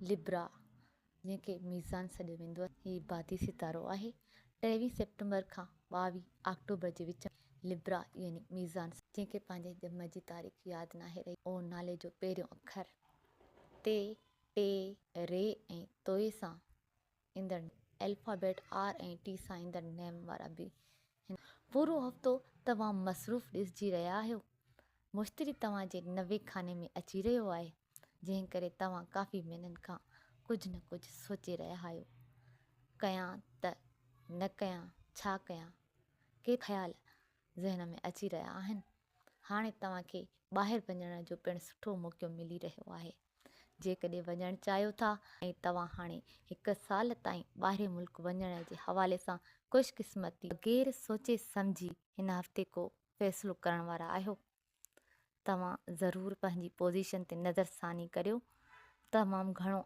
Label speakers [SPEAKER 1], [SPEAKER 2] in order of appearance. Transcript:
[SPEAKER 1] Libra जंहिंखे मीज़ान सॾियो वेंदो आहे, हीउ बादी सितारो आहे। 23 सेप्टेम्बर खां 22 अक्टूबर जे विच में लिब्रा यानी मीज़ान, जंहिंखे पंहिंजे जन्म जी तारीख़ यादि नाहे रही, ओ नाले जो पहिरियों अखर ते, टे, रे ऐं तोए सां ईंदड़ अल्फ़ाबेट आर ऐं टी सां ईंदड़ नेम वारा बि हिन। पूरो हफ़्तो तव्हां मसरूफ़ ॾिसिजी रहिया आहियो। मुश्तरी तव्हांजे नवे खाने में अची रहियो आहे, जंहिं करे तव्हां काफ़ी महीननि खां कुझु न कुझु सोचे रहिया आहियो। कयां त न कयां, छा कयां, के ख़्याल ज़हन में अची रहिया आहिनि। हाणे तव्हांखे ॿाहिरि वञण जो पिणु सुठो मौक़ो मिली रहियो आहे। जेकॾहिं वञणु चाहियो था ऐं तव्हां हाणे 1 साल ताईं ॿाहिरि मुल्क वञण जे हवाले सां ख़ुशकिस्मती बग़ैर सोचे सम्झी हिन हफ़्ते को फ़ैसिलो करण वारा आहियो, तव्हां ज़रूरु पंहिंजी पोज़ीशन ते नज़रसानी करियो। तमामु घणो